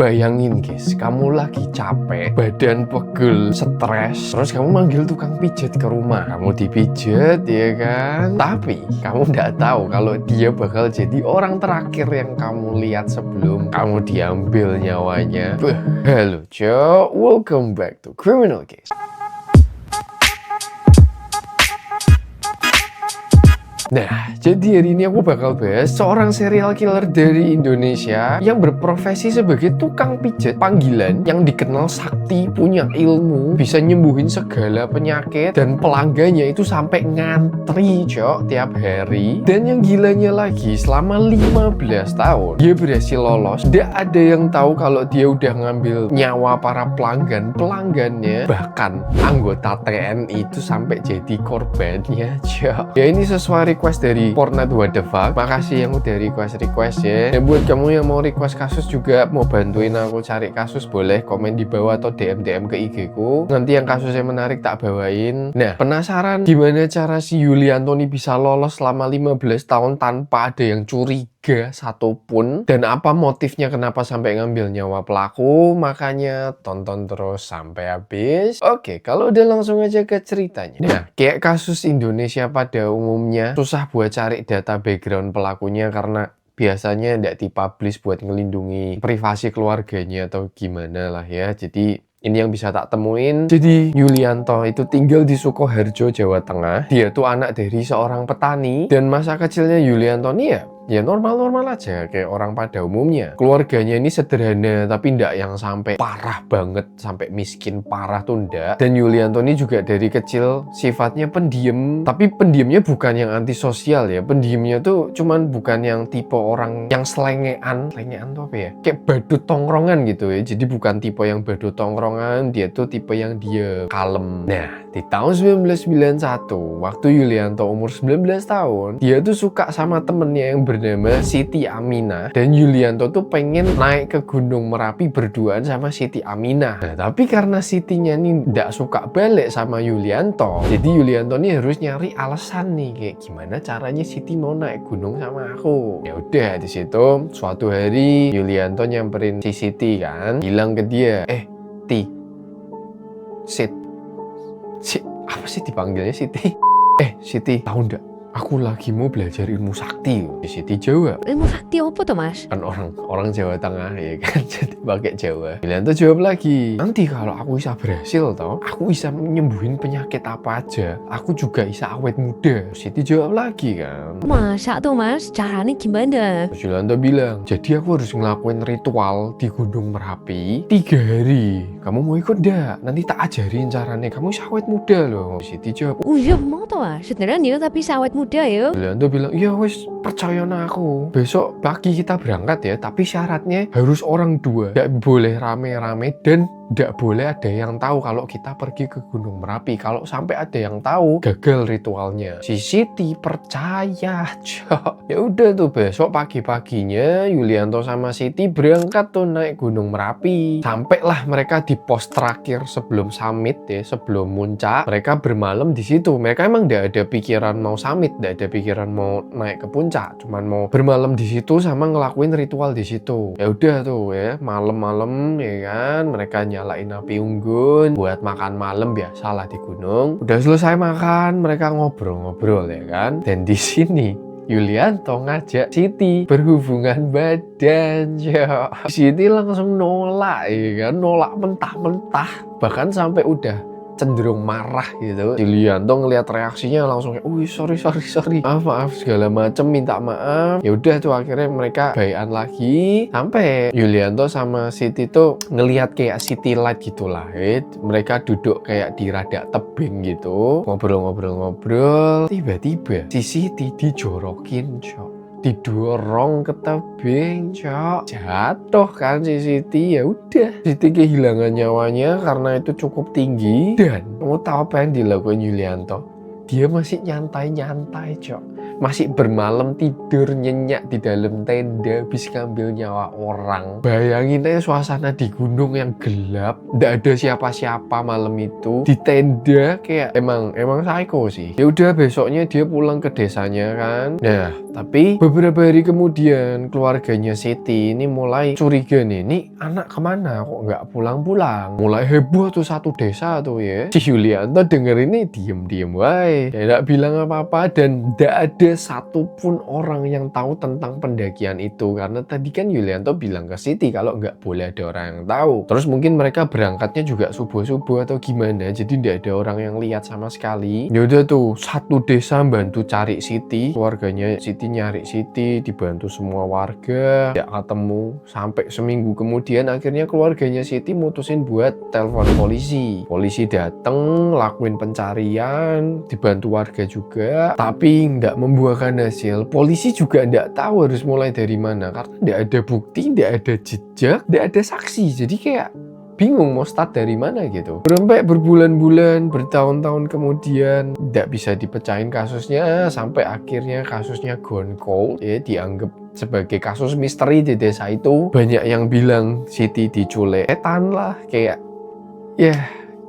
Bayangin guys, kamu lagi capek, badan pegel, stres, terus kamu manggil tukang pijet ke rumah. Kamu dipijet, ya kan? Tapi kamu nggak tahu kalau dia bakal jadi orang terakhir yang kamu lihat sebelum kamu diambil nyawanya. Halo Cok, welcome back to Criminal Case. Nah, jadi hari ini aku bakal bahas seorang serial killer dari Indonesia yang berprofesi sebagai tukang pijet panggilan, yang dikenal sakti, punya ilmu, bisa nyembuhin segala penyakit, dan pelanggannya itu sampai ngantri Cok tiap hari. Dan yang gilanya lagi, selama 15 tahun dia berhasil lolos. Nggak ada yang tahu kalau dia udah ngambil nyawa para pelanggannya, bahkan anggota TNI itu sampai jadi korbannya Cok. Ya ini sesuai request dari Portnet What the Fuck. Makasih yang udah request ya. Dan buat kamu yang mau request kasus juga, mau bantuin aku cari kasus, boleh komen di bawah atau DM ke IG ku. Nanti yang kasusnya menarik tak bawain. Nah, penasaran gimana cara si Yuli Antoni bisa lolos selama 15 tahun tanpa ada yang curiga satupun, dan apa motifnya kenapa sampai ngambil nyawa pelaku? Makanya tonton terus sampai habis. Oke, kalau udah langsung aja ke ceritanya. Nah, kayak kasus Indonesia pada umumnya, susah buat cari data background pelakunya karena biasanya nggak dipublish buat ngelindungi privasi keluarganya atau gimana lah ya. Jadi ini yang bisa tak temuin. Jadi Yulianto itu tinggal di Sukoharjo, Jawa Tengah. Dia tuh anak dari seorang petani, dan masa kecilnya Yulianto nih ya normal-normal aja kayak orang pada umumnya. Keluarganya ini sederhana, tapi ndak yang sampai parah banget, sampai miskin parah tuh ndak. Dan Yulianto ini juga dari kecil sifatnya pendiam, tapi pendiamnya bukan yang antisosial ya. Pendiamnya tuh cuman bukan yang tipe orang yang selengean tuh apa ya? Kayak badut tongkrongan gitu ya. Jadi bukan tipe yang badut tongkrongan, dia tuh tipe yang dia kalem. Nah, di tahun 1991, waktu Yulianto umur 19 tahun, dia tuh suka sama temennya yang bernama Siti Aminah, dan Yulianto tuh pengen naik ke Gunung Merapi berduaan sama Siti Aminah. Nah, tapi karena Sitinya nih nggak suka balik sama Yulianto, jadi Yulianto nih harus nyari alasan nih kayak gimana caranya Siti mau naik gunung sama aku. Ya udah, di situ suatu hari Yulianto nyamperin si Siti kan, bilang ke dia, Ti, apa sih dipanggilnya Siti? Siti, tahu nggak? Aku lagi mau belajar ilmu sakti. Siti jawab, ilmu sakti apa tuh mas? kan orang Jawa Tengah ya kan, jadi pakai Jawa. Yulianto jawab lagi, nanti kalau aku bisa berhasil toh, aku bisa menyembuhin penyakit apa aja, aku juga bisa awet muda. Siti jawab lagi kan, Masa tuh mas? Caranya gimana? terus Yulianto bilang, jadi aku harus ngelakuin ritual di Gunung Merapi 3 hari. Kamu mau ikut nggak? Nanti tak ajarin caranya, kamu bisa awet muda loh. Siti jawab, Oh iya mau tuh mas, sebenarnya dia tapi awet muda ya. Yulianto bilang, iya wes, percaya na aku. Besok pagi kita berangkat ya, tapi syaratnya harus orang 2. Nggak boleh rame-rame, dan nggak boleh ada yang tahu kalau kita pergi ke Gunung Merapi. Kalau sampai ada yang tahu, gagal ritualnya. Si Siti percaya, Cok. Ya udah tuh, besok pagi-paginya Yulianto sama Siti berangkat tuh naik Gunung Merapi. Sampailah mereka di pos terakhir sebelum summit ya, sebelum muncak. Mereka bermalam di situ. Mereka emang nggak ada pikiran mau summit, nggak ada pikiran mau naik ke puncak, cuman mau bermalam di situ sama ngelakuin ritual di situ. Ya udah tuh ya, malam-malam ya kan, mereka nyalain api unggun buat makan malam, biasalah di gunung. Udah selesai makan, mereka ngobrol-ngobrol ya kan. Dan di sini Yulianto ngajak Siti berhubungan badan, ya. Siti langsung nolak ya kan, nolak mentah-mentah, bahkan sampai udah cenderung marah gitu. Yulianto ngelihat reaksinya langsung kayak, sorry, maaf segala macem, minta maaf. Ya udah tuh akhirnya mereka baikan lagi, sampai Yulianto sama Siti tuh ngelihat kayak city light gitulah. Mereka duduk kayak di rada tebing gitu, ngobrol. Tiba-tiba si Siti dijorokin, Cok. Didorong ke tebing, Cok. Jatuh kan si Siti. Ya udah, Siti kehilangan nyawanya karena itu cukup tinggi. Dan kamu tahu apa yang dilakukan Yulianto? Dia masih nyantai, Cok. Masih bermalam tidur nyenyak di dalam tenda habis ngambil nyawa orang. Bayangin aja suasana di gunung yang gelap, nggak ada siapa-siapa malam itu, di tenda. Kayak emang psycho sih. Ya udah, besoknya dia pulang ke desanya kan. Nah, Tapi beberapa hari kemudian keluarganya Siti ini mulai curiga nih, ini anak kemana kok nggak pulang-pulang. Mulai heboh tuh satu desa tuh ya. Si Yulianto denger ini diem-diem wae, ya nggak bilang apa-apa, dan nggak ada satupun orang yang tahu tentang pendakian itu. Karena tadi kan Yulianto bilang ke Siti kalau nggak boleh ada orang yang tahu. Terus mungkin mereka berangkatnya juga subuh-subuh atau gimana, jadi nggak ada orang yang lihat sama sekali. Ya udah tuh satu desa bantu cari Siti, keluarganya Siti nyari Siti, dibantu semua warga, tidak ketemu. Sampai seminggu kemudian akhirnya keluarganya Siti mutusin buat telepon polisi. Polisi dateng, lakuin pencarian, dibantu warga juga, tapi nggak membuahkan hasil. Polisi juga nggak tahu harus mulai dari mana karena nggak ada bukti, nggak ada jejak, nggak ada saksi. Jadi kayak bingung mau start dari mana gitu. Sampai berbulan-bulan, bertahun-tahun kemudian tidak bisa dipecahin kasusnya, sampai akhirnya kasusnya gone cold ya, dianggap sebagai kasus misteri di desa itu. Banyak yang bilang Siti diculik setan lah, kayak ya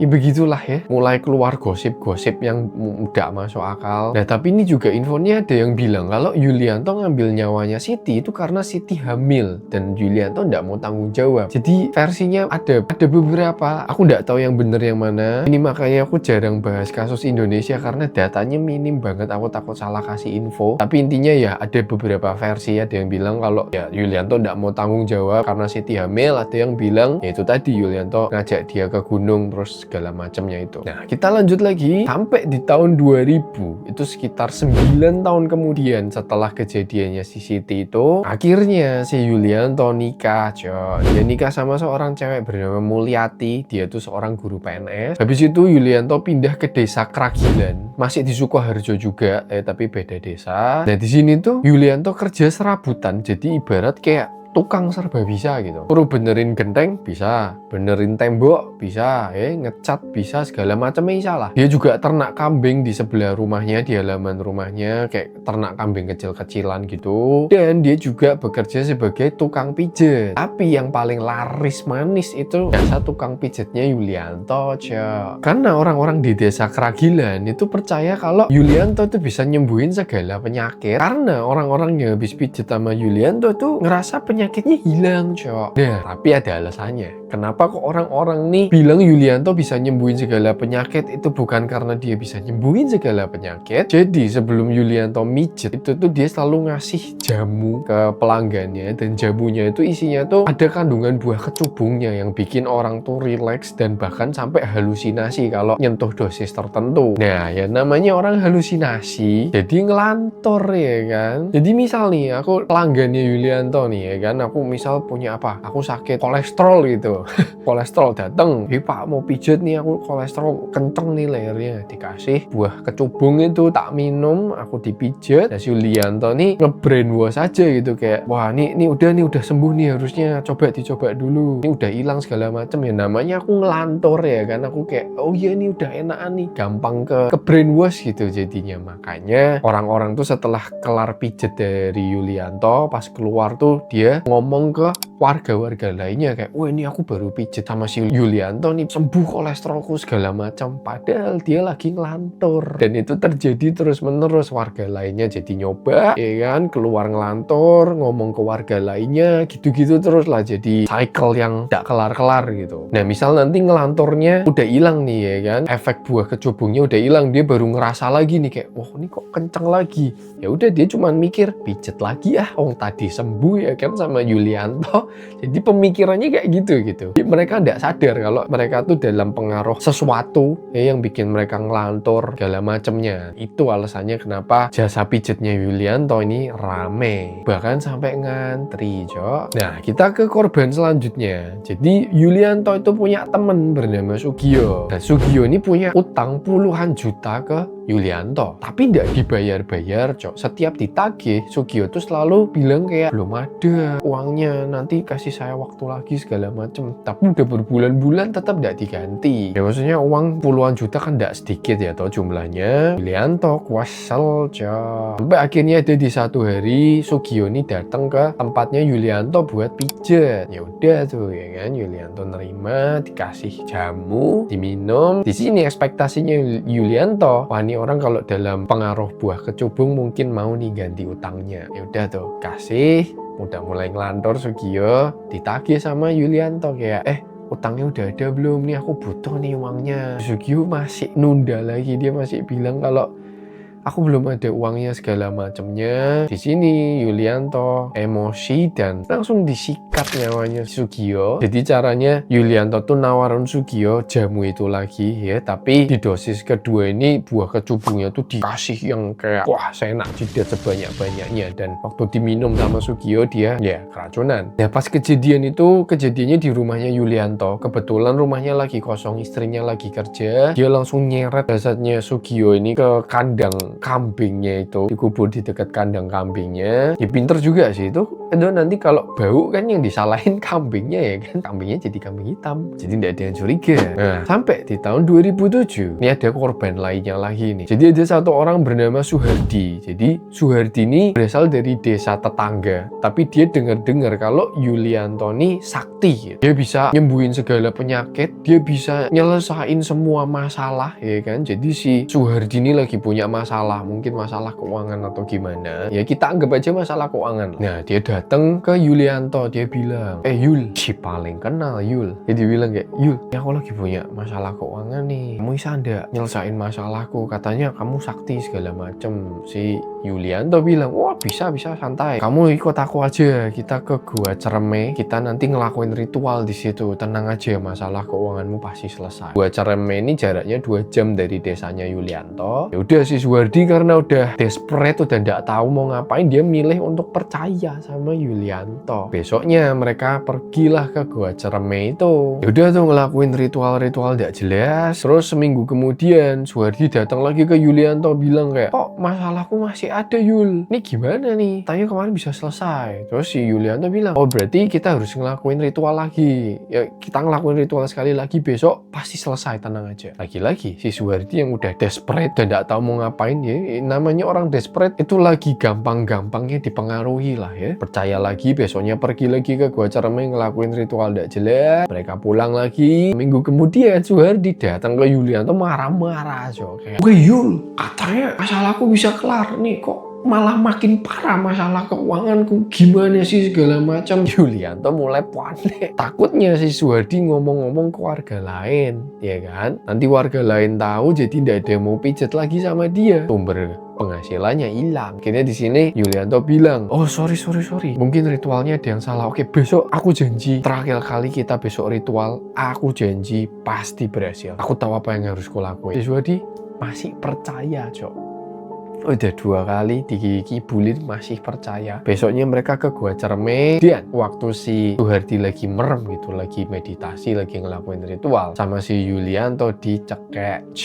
begitulah ya. Mulai keluar gosip-gosip yang udah masuk akal. Nah tapi ini juga infonya ada yang bilang kalau Yulianto ngambil nyawanya Siti itu karena Siti hamil dan Yulianto nggak mau tanggung jawab. Jadi versinya ada beberapa. Aku nggak tahu yang bener yang mana. Ini makanya aku jarang bahas kasus Indonesia karena datanya minim banget. Aku takut salah kasih info. Tapi intinya ya ada beberapa versi. Ada yang bilang kalau ya Yulianto nggak mau tanggung jawab karena Siti hamil. Ada yang bilang ya itu tadi Yulianto ngajak dia ke gunung terus segala macamnya itu. Nah, kita lanjut lagi sampai di tahun 2000. Itu sekitar 9 tahun kemudian setelah kejadiannya si Siti itu, akhirnya si Yulianto nikah, coy. Dia nikah sama seorang cewek bernama Mulyati. Dia tuh seorang guru PNS. Habis itu Yulianto pindah ke desa Kragilan. Masih di Sukoharjo juga, tapi beda desa. Nah, di sini tuh Yulianto kerja serabutan. Jadi ibarat kayak tukang serba bisa gitu. Perlu benerin genteng bisa, benerin tembok bisa, ngecat bisa, segala macamnya bisa lah. Dia juga ternak kambing di sebelah rumahnya, di halaman rumahnya, kayak ternak kambing kecil-kecilan gitu. Dan dia juga bekerja sebagai tukang pijet. Tapi yang paling laris manis itu jasa tukang pijetnya Yulianto, coy. Karena orang-orang di desa Kragilan itu percaya kalau Yulianto tuh bisa nyembuhin segala penyakit. Karena orang-orang yang habis pijet sama Yulianto tuh ngerasa penyakitnya hilang, cok. Nah, tapi ada alasannya. Kenapa kok orang-orang nih bilang Yulianto bisa nyembuhin segala penyakit? Itu bukan karena dia bisa nyembuhin segala penyakit. Jadi sebelum Yulianto mijet itu tuh dia selalu ngasih jamu ke pelanggannya, dan jamunya itu isinya tuh ada kandungan buah kecubungnya yang bikin orang tuh relax dan bahkan sampai halusinasi kalau nyentuh dosis tertentu. Nah, ya namanya orang halusinasi, jadi ngelantor ya kan. Jadi misal nih aku pelanggannya Yulianto nih ya kan, aku misal punya apa? Aku sakit kolesterol gitu. Kolesterol dateng, Pak mau pijet nih, aku kolesterol kenceng nih lehernya, dikasih buah kecubung itu tak minum, aku dipijet. Nah, si Yulianto nih nge-brainwash aja gitu, kayak wah ini udah sembuh nih, harusnya dicoba dulu, ini udah hilang segala macem. Ya namanya aku ngelantor ya kan, aku kayak oh iya ini udah enakan nih, gampang ke brainwash gitu jadinya. Makanya orang-orang tuh setelah kelar pijet dari Yulianto, pas keluar tuh dia ngomong ke warga-warga lainnya kayak wah ini aku baru pijet sama si Yulianto nih, sembuh kolesterolku segala macam, padahal dia lagi ngelantur. Dan itu terjadi terus menerus, warga lainnya jadi nyoba ya kan, keluar ngelantur, ngomong ke warga lainnya, gitu-gitu terus lah, jadi cycle yang gak kelar-kelar gitu. Nah misal nanti ngelanturnya udah hilang nih ya kan, efek buah kecubungnya udah hilang, dia baru ngerasa lagi nih kayak wah ini kok kenceng lagi. Ya udah dia cuman mikir pijet lagi tadi sembuh ya kan sama Yulianto. Jadi pemikirannya kayak gitu. Jadi mereka tidak sadar kalau mereka tuh dalam pengaruh sesuatu yang bikin mereka ngelantur segala macemnya. Itu alasannya kenapa jasa pijetnya Yulianto ini rame, bahkan sampai ngantri, cok. Nah kita ke korban selanjutnya. Jadi Yulianto itu punya temen bernama Sugio. Nah Sugio ini punya utang puluhan juta ke Yulianto, tapi tidak dibayar-bayar, cok. Setiap ditagih Sugio tuh selalu bilang kayak belum ada uangnya, nanti kasih saya waktu lagi segala macem. Tapi udah berbulan-bulan tetap tidak diganti. Ya maksudnya uang puluhan juta kan tidak sedikit ya toh jumlahnya. Yulianto kuasel, cok. Sampai akhirnya ada di satu hari Sugio ini datang ke tempatnya Yulianto buat pijet. Ya udah tuh ya kan, Yulianto nerima, dikasih jamu, diminum. Di sini ekspektasinya Yulianto, wah ini orang kalau dalam pengaruh buah kecubung mungkin mau nih ganti utangnya. Ya udah tuh, kasih, udah mulai ngelantur Sugio, ditagih sama Yulianto kayak, utangnya udah ada belum nih, aku butuh nih uangnya. Sugio masih nunda lagi, dia masih bilang kalau aku belum ada uangnya segala macamnya. Di sini Yulianto emosi dan langsung disikat nyawanya Sugio. Jadi caranya Yulianto tuh nawarin Sugio jamu itu lagi ya, tapi di dosis kedua ini buah kecubungnya tuh dikasih yang kayak wah seenak jidat sebanyak-banyaknya, dan waktu diminum sama Sugio dia ya keracunan. Ya pas kejadiannya di rumahnya Yulianto. Kebetulan rumahnya lagi kosong, istrinya lagi kerja. Dia langsung nyeret jasadnya Sugio ini ke kandang kambingnya, itu dikubur di dekat kandang kambingnya. Ya pinter juga sih itu nanti kalau bau kan yang disalahin kambingnya ya kan, kambingnya jadi kambing hitam, jadi tidak ada yang curiga. Nah sampai di tahun 2007 ini ada korban lainnya lagi nih. Jadi ada satu orang bernama Suhardi. Jadi Suhardi ini berasal dari desa tetangga, tapi dia dengar-dengar kalau Yulianto ini sakti gitu. Dia bisa nyembuhin segala penyakit, dia bisa nyelesain semua masalah ya kan. Jadi si Suhardi ini lagi punya masalah, mungkin masalah keuangan atau gimana ya, kita anggap aja masalah keuangan. Nah dia datang ke Yulianto, dia bilang Yul, si paling kenal Yul. Jadi bilang kayak, Yul, ya aku lagi punya masalah keuangan nih, kamu bisa ndak nyelesain masalahku, katanya kamu sakti segala macem. Si Yulianto bilang, wah bisa santai, kamu ikut aku aja, kita ke Gua Cereme, kita nanti ngelakuin ritual di situ, tenang aja, masalah keuanganmu pasti selesai. Gua Cereme ini jaraknya 2 jam dari desanya Yulianto. Ya udah si Suhardi karena udah desperate, udah nggak tahu mau ngapain, dia milih untuk percaya sama Yulianto. Besoknya mereka pergilah ke Gua Cereme itu. Ya udah tuh ngelakuin ritual-ritual nggak jelas. Terus seminggu kemudian Suhardi datang lagi ke Yulianto bilang kayak, kok masalahku masih ada Yul, ini gimana nih, tanya kemarin bisa selesai. Terus si Yulianto bilang, oh berarti kita harus ngelakuin ritual lagi ya, kita ngelakuin ritual sekali lagi, besok pasti selesai, tenang aja. Lagi-lagi si Suhardi yang udah desperate dan nggak tahu mau ngapain ya, namanya orang desperate itu lagi gampang-gampangnya dipengaruhi lah ya. Percaya lagi, besoknya pergi lagi ke Gua Cereme ngelakuin ritual nggak jelas. Mereka pulang lagi. Minggu kemudian Suhardi datang ke Yulianto marah-marah kayak, weh Yul, katanya masalahku bisa kelar nih, kok malah makin parah masalah keuanganku, gimana sih segala macam. Yulianto mulai panik, takutnya si Suhardi ngomong-ngomong ke warga lain ya kan, nanti warga lain tahu jadi tidak ada yang mau pijet lagi sama dia, sumber penghasilannya hilang. Akhirnya di sini Yulianto bilang, oh sorry, mungkin ritualnya ada yang salah. Oke, besok aku janji, terakhir kali kita besok ritual, aku janji pasti berhasil, aku tahu apa yang harus kulakuin. Si Suhardi masih percaya udah 2 kali dikibulin masih percaya. Besoknya mereka ke Gua Cereme, dan waktu si Suhardi lagi merem gitu, lagi meditasi, lagi ngelakuin ritual, sama si Yulianto dicekek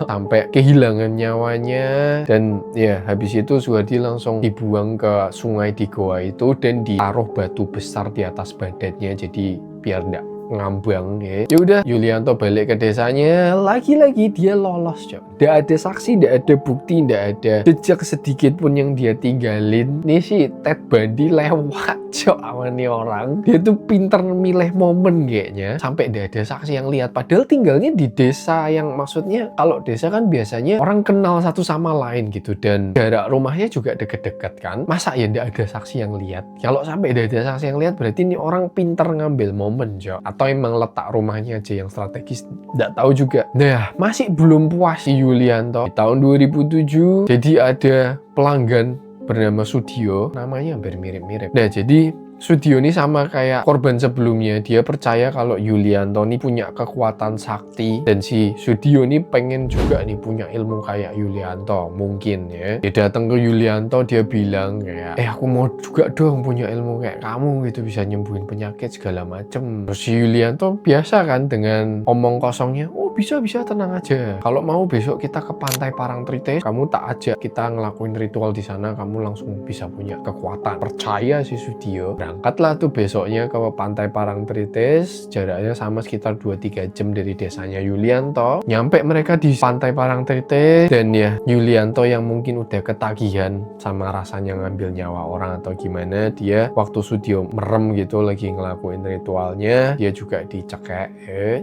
sampai kehilangan nyawanya. Dan ya habis itu Suhardi langsung dibuang ke sungai di goa itu dan ditaruh batu besar di atas badannya, jadi biar enggak ngambang ya. Ya udah, Yulianto balik ke desanya, lagi-lagi dia lolos Nggak ada saksi, nggak ada bukti, nggak ada jejak sedikit pun yang dia tinggalin. Nih si Ted Bundy lewat sama nih orang. Dia tuh pinter milih momen kayaknya, sampai nggak ada saksi yang lihat. Padahal tinggalnya di desa yang, maksudnya kalau desa kan biasanya orang kenal satu sama lain gitu, dan jarak rumahnya juga deket-deket kan. Masa ya nggak ada saksi yang lihat? Kalau sampai nggak ada saksi yang lihat, berarti nih orang pinter ngambil momen atau emang letak rumahnya aja yang strategis, nggak tahu juga. Nah masih belum puas si Yulianto. Di tahun 2007 jadi ada pelanggan bernama Sudio, namanya hampir mirip-mirip. Nah jadi Sudio ini sama kayak korban sebelumnya, dia percaya kalau Yulianto ini punya kekuatan sakti, dan si Sudio ini pengen juga nih punya ilmu kayak Yulianto mungkin ya. Dia datang ke Yulianto, dia bilang kayak, aku mau juga dong punya ilmu kayak kamu gitu, bisa nyembuhin penyakit segala macem. Terus si Yulianto biasa kan dengan omong kosongnya, oh bisa tenang aja, kalau mau besok kita ke pantai Parangtritis, kamu tak ajak kita ngelakuin ritual di sana, kamu langsung bisa punya kekuatan. Percaya si Sudio. Berangkatlah tuh besoknya ke pantai Parangtritis, jaraknya sama sekitar 2-3 jam dari desanya Yulianto. Nyampe mereka di pantai Parangtritis, dan ya Yulianto yang mungkin udah ketagihan sama rasanya ngambil nyawa orang atau gimana, dia waktu Sudio merem gitu lagi ngelakuin ritualnya, dia juga dicekek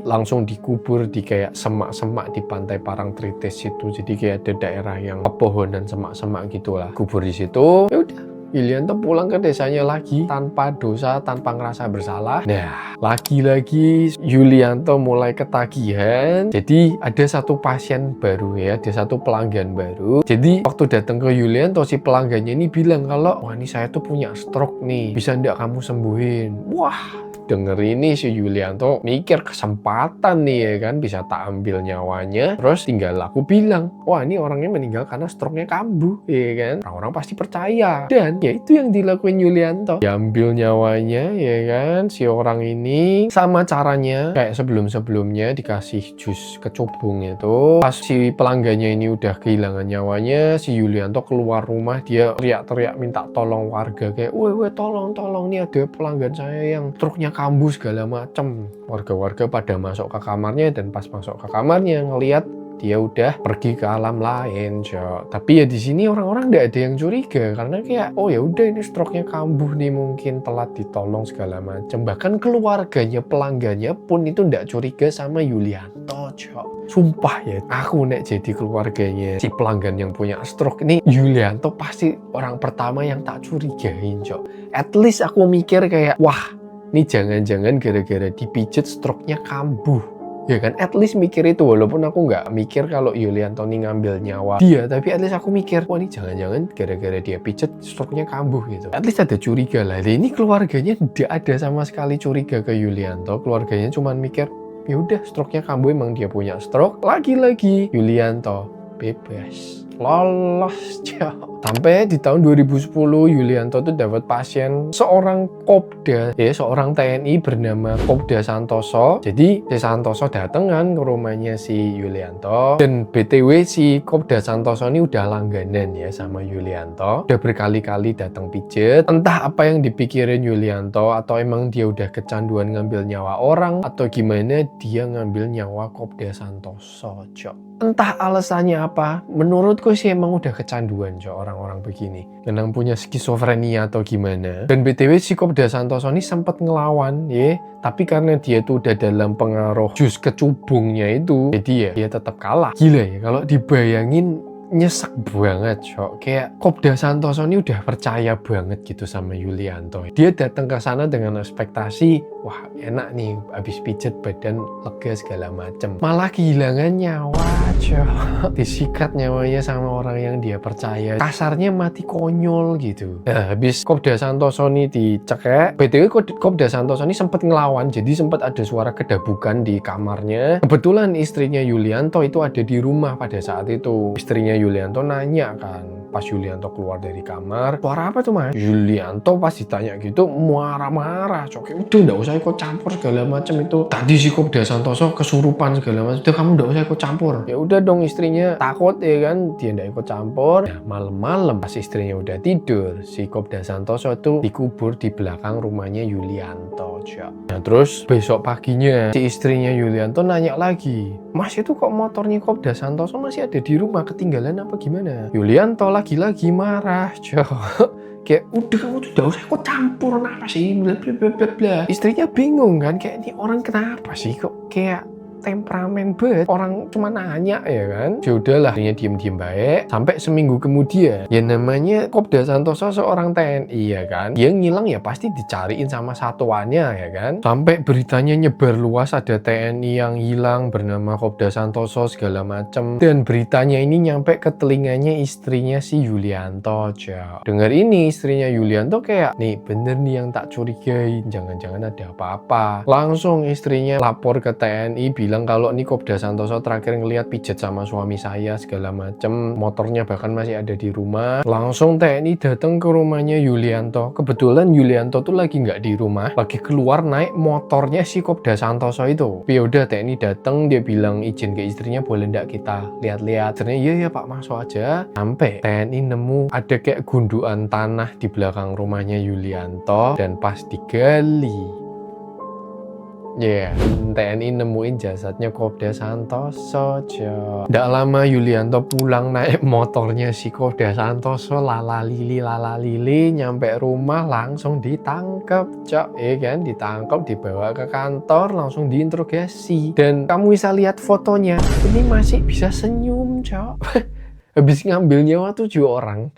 langsung dikubur di kayak kayak semak-semak di pantai Parangtritis itu. Jadi kayak ada daerah yang pepohonan semak-semak gitulah. Kubur di situ. Ya udah, Yulianto pulang ke desanya lagi tanpa dosa, tanpa ngerasa bersalah. Nah, lagi-lagi Yulianto mulai ketagihan. Jadi ada satu pasien baru ya, ada satu pelanggan baru. Jadi waktu datang ke Yulianto, si pelanggannya ini bilang kalau, wah ini saya tuh punya stroke nih, bisa nggak kamu sembuhin? Wah, denger ini si Yulianto mikir kesempatan nih ya kan, bisa tak ambil nyawanya. Terus tinggal aku bilang, wah ini orangnya meninggal karena stroke-nya kambuh ya kan. Orang-orang pasti percaya. Dan ya itu yang dilakuin Yulianto, diambil nyawanya ya kan si orang ini. Sama caranya kayak sebelum-sebelumnya dikasih jus kecubung itu. Pas si pelanggannya ini udah kehilangan nyawanya, si Yulianto keluar rumah, dia teriak-teriak minta tolong warga kayak, weh tolong nih ada pelanggan saya yang stroke-nya kambuh segala macem. Warga-warga pada masuk ke kamarnya, dan pas masuk ke kamarnya ngelihat dia udah pergi ke alam lain, Cok. Tapi ya di sini orang-orang nggak ada yang curiga karena kayak, oh ya udah ini stroke-nya kambuh nih, mungkin telat ditolong segala macem. Bahkan keluarganya, pelanggannya pun itu nggak curiga sama Yulianto, Cok. Sumpah ya, aku nek jadi keluarganya si pelanggan yang punya stroke ini, Yulianto pasti orang pertama yang tak curigain, Cok. At least aku mikir kayak, wah ini jangan-jangan gara-gara dipijet stroke-nya kambuh. Ya kan, at least mikir itu. Walaupun aku nggak mikir kalau Yulianto nih ngambil nyawa dia, tapi at least aku mikir, wah ini jangan-jangan gara-gara dia pijet stroke-nya kambuh gitu. At least ada curiga lah. Dan ini keluarganya tidak ada sama sekali curiga ke Yulianto. Keluarganya cuma mikir, ya udah stroke-nya kambuh, emang dia punya stroke. Lagi-lagi Yulianto bebas, lolos, Cok. Sampai di tahun 2010 Yulianto tuh dapat pasien seorang Kopda, ya seorang TNI bernama Kopda Santoso. Jadi si Santoso dateng kan ke rumahnya si Yulianto, dan BTW si Kopda Santoso ini udah langganan ya sama Yulianto, udah berkali-kali datang pijet. Entah apa yang dipikirin Yulianto, atau emang dia udah kecanduan ngambil nyawa orang, atau gimana dia ngambil nyawa Kopda Santoso, Cok. Entah alasannya apa, menurutku sih emang udah kecanduan, Cok, orang-orang begini. Memang punya skizofrenia atau gimana. Dan BTW si Kopda Santoso ini sempat ngelawan, ya. Tapi karena dia tuh udah dalam pengaruh jus kecubungnya itu, jadi ya dia tetap kalah. Gila ya, kalau dibayangin nyesek banget, Cok. Kayak Kopda Santoso ini udah percaya banget gitu sama Yulianto. Dia datang ke sana dengan ekspektasi, wah enak nih, habis pijet badan lega segala macem. Malah kehilangan nyawa, Cok. Disikat nyawanya sama orang yang dia percaya. Kasarnya mati konyol gitu. Nah, habis Kopda Santoso ini dicekek. BTW Kopda Santoso ini sempat ngelawan, jadi sempat ada suara kedabukan di kamarnya. Kebetulan istrinya Yulianto itu ada di rumah pada saat itu. Istrinya Yulianto nanya kan, pas Yulianto keluar dari kamar, suara apa tuh mas? Yulianto pas ditanya gitu marah-marah, Cok. Udah nggak usah ikut campur segala macam itu. Tadi si Kopda Santoso kesurupan segala macam. Udah kamu nggak usah ikut campur. Ya udah dong, istrinya takut ya kan, dia nggak ikut campur. Nah, malam-malam pas istrinya udah tidur, si Kopda Santoso tuh dikubur di belakang rumahnya Yulianto, Cok. Nah terus besok paginya si istrinya Yulianto nanya lagi, mas itu kok motornya Kopda Santoso masih ada di rumah, ketinggalan apa gimana? Yulianto lagi-lagi marah, Cok. Kayak udah kamu tuh udah usah ikut campur, kenapa sih bla bla bla bla bla. Istrinya bingung kan, kayak ini orang kenapa sih kok kayak temperamen banget, orang cuma nanya ya kan. Ya udahlah, dia diem-diem baik. Sampai seminggu kemudian, ya namanya Kopda Santoso seorang TNI ya kan, dia ngilang ya pasti dicariin sama satuannya ya kan. Sampai beritanya nyebar luas, ada TNI yang hilang bernama Kopda Santoso segala macem. Dan beritanya ini nyampe ke telinganya istrinya si Yulianto, Cok. Dengar ini istrinya Yulianto kayak, nih bener nih yang tak curigain, jangan-jangan ada apa-apa. Langsung istrinya lapor ke TNI, bilang kalau ini Kopda Santoso terakhir ngelihat pijet sama suami saya segala macem, motornya bahkan masih ada di rumah. Langsung TNI datang ke rumahnya Yulianto. Kebetulan Yulianto tuh lagi nggak di rumah, lagi keluar naik motornya si Kopda Santoso itu. Ya udah TNI datang, dia bilang izin ke istrinya boleh nggak kita lihat-lihat. Ternyata iya pak, masuk aja. Sampai TNI nemu ada kayak gundukan tanah di belakang rumahnya Yulianto, dan pas digali Ya, TNI nemuin jasadnya Kopda Santoso, Cok. Nggak lama Yulianto pulang naik motornya si Kopda Santoso, lala lili, nyampe rumah langsung ditangkap, Cok. Kan, ditangkap, dibawa ke kantor, langsung diinterogasi. Dan kamu bisa lihat fotonya, ini masih bisa senyum, Cok. Habis ngambil nyawa 7 orang,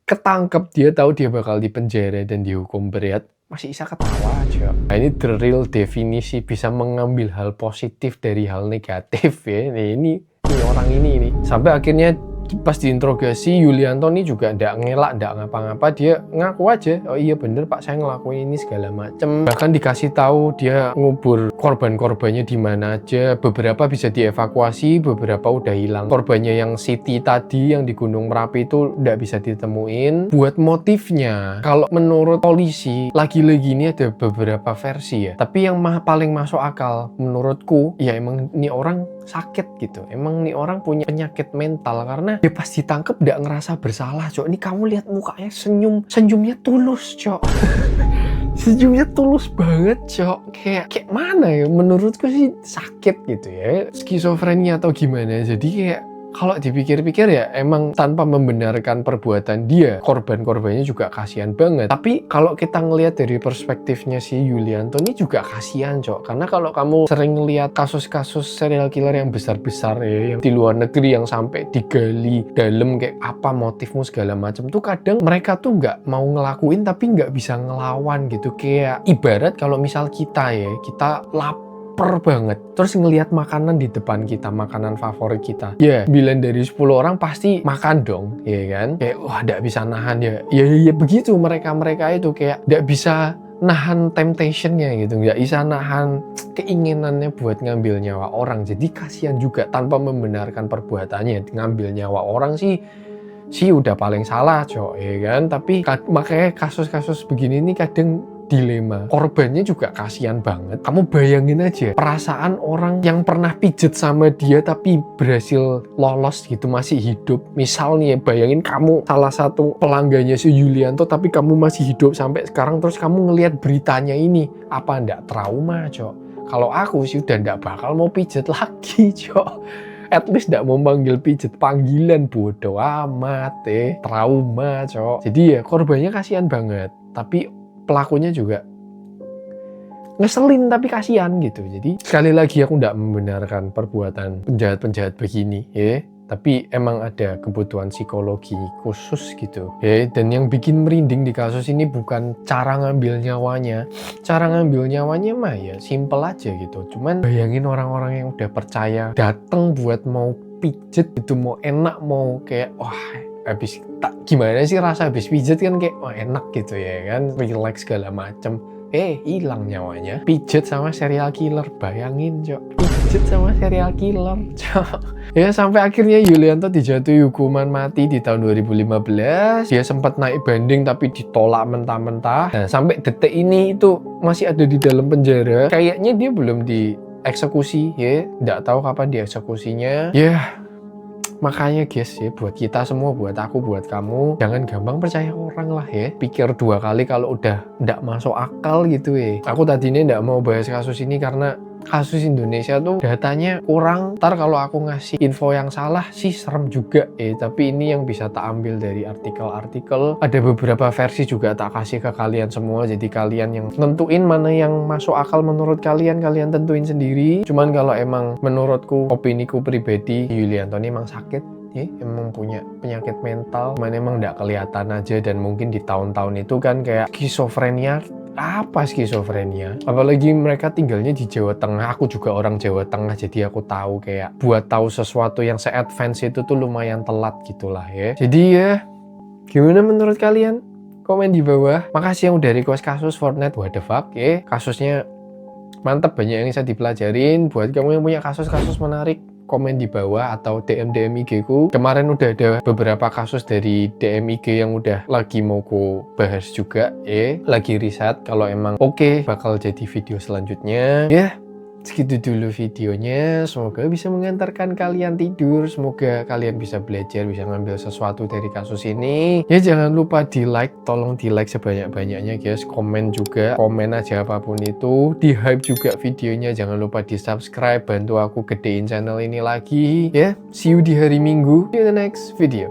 ketangkep, dia tahu dia bakal dipenjara dan dihukum berat, masih bisa ketawa aja. Nah, ini the real definisi bisa mengambil hal positif dari hal negatif ya. Nah, ini orang ini. Sampai akhirnya pas diinterogasi, Yulianto ini juga ndak ngelak, ndak ngapa-ngapa, dia ngaku aja, oh iya bener Pak, saya ngelakuin ini segala macem. Bahkan dikasih tahu dia ngubur korban-korbannya di mana aja. Beberapa bisa dievakuasi, beberapa udah hilang. Korbannya yang Siti tadi yang di Gunung Merapi itu ndak bisa ditemuin. Buat motifnya, kalau menurut polisi, lagi-lagi ini ada beberapa versi ya. Tapi yang paling masuk akal menurutku, ya emang ini orang sakit gitu. Emang nih orang punya penyakit mental karena dia pas ditangkep nggak ngerasa bersalah, Cok. Ini kamu lihat mukanya senyumnya tulus, Cok. Senyumnya tulus banget, Cok. Kayak mana ya? Menurutku sih sakit gitu ya. Skizofrenia atau gimana. Jadi kayak kalau dipikir-pikir ya emang tanpa membenarkan perbuatan dia, korban-korbannya juga kasihan banget. Tapi kalau kita ngelihat dari perspektifnya si Yulianto ini juga kasihan, Cok. Karena kalau kamu sering ngelihat kasus-kasus serial killer yang besar-besar ya, yang di luar negeri yang sampai digali dalam kayak apa motifmu segala macam tuh, kadang mereka tuh nggak mau ngelakuin tapi nggak bisa ngelawan gitu. Kayak ibarat kalau misal kita lapar banget, terus ngelihat makanan di depan kita, makanan favorit kita, ya 9 dari 10 orang pasti makan dong, ya kan? Kayak wah nggak bisa nahan ya begitu mereka itu kayak nggak bisa nahan temptationnya gitu, nggak bisa nahan keinginannya buat ngambil nyawa orang. Jadi kasihan juga tanpa membenarkan perbuatannya, ngambil nyawa orang sih udah paling salah, Cok, ya kan? Tapi makanya kasus-kasus begini nih kadang dilema. Korbannya juga kasihan banget. Kamu bayangin aja perasaan orang yang pernah pijet sama dia tapi berhasil lolos gitu, masih hidup. Misal nih ya, bayangin kamu salah satu pelanggannya si Yulianto tapi kamu masih hidup sampai sekarang, terus kamu ngelihat beritanya ini, apa ndak trauma, Cok? Kalau aku sih udah ndak bakal mau pijet lagi, Cok. At least ndak mau panggil pijet panggilan, bodoh amat trauma, Cok. Jadi ya korbannya kasihan banget, tapi pelakunya juga ngeselin tapi kasihan gitu. Jadi sekali lagi aku nggak membenarkan perbuatan penjahat-penjahat begini ya, tapi emang ada kebutuhan psikologi khusus gitu ya. Dan yang bikin merinding di kasus ini bukan cara ngambil nyawanya. Cara ngambil nyawanya mah ya simple aja gitu. Cuman bayangin orang-orang yang udah percaya datang buat mau pijet itu, mau enak, mau kayak wah habis gimana sih rasa habis pijet kan, kayak wah enak gitu ya kan, relax segala macem, hilang nyawanya. Pijet sama serial killer, bayangin, Cok, pijet sama serial killer, Cok. Ya sampai akhirnya Yulianto dijatuhi hukuman mati di tahun 2015. Dia sempat naik banding tapi ditolak mentah-mentah. Nah, sampai detik ini itu masih ada di dalam penjara. Kayaknya dia belum dieksekusi ya, nggak tahu kapan dieksekusinya ya. Makanya guys ya, buat kita semua, buat aku, buat kamu, jangan gampang percaya orang lah ya. Pikir 2 kali kalau udah ndak masuk akal gitu ya. Aku tadinya ndak mau bahas kasus ini karena kasus Indonesia tuh datanya kurang. Ntar kalau aku ngasih info yang salah sih serem juga tapi ini yang bisa tak ambil dari artikel-artikel. Ada beberapa versi juga tak kasih ke kalian semua, jadi kalian yang nentuin mana yang masuk akal menurut kalian tentuin sendiri. Cuman kalau emang menurutku, opiniku pribadi, Yulianto ini emang sakit emang punya penyakit mental, cuman emang nggak kelihatan aja. Dan mungkin di tahun-tahun itu kan kayak skizofrenia. Apa skizofrenia? Apalagi mereka tinggalnya di Jawa Tengah. Aku juga orang Jawa Tengah, jadi aku tahu kayak buat tahu sesuatu yang se-advance itu tuh lumayan telat gitulah ya. Jadi ya, gimana menurut kalian? Komen di bawah. Makasih yang udah request kasus Fortnite, what the fuck ya. Kasusnya mantep, banyak yang bisa dipelajarin. Buat kamu yang punya kasus-kasus menarik, komen di bawah atau DM IG ku. Kemarin udah ada beberapa kasus dari DM IG yang udah lagi mau ku bahas juga lagi riset. Kalau emang oke, bakal jadi video selanjutnya ya. segitu dulu videonya. Semoga bisa mengantarkan kalian tidur. Semoga kalian bisa belajar, bisa ngambil sesuatu dari kasus ini. Ya jangan lupa di like, tolong di like sebanyak-banyaknya guys. Komen juga, komen aja apapun itu. Di hype juga videonya, jangan lupa di subscribe. Bantu aku gedein channel ini lagi. Ya, see you di hari Minggu. See you in the next video.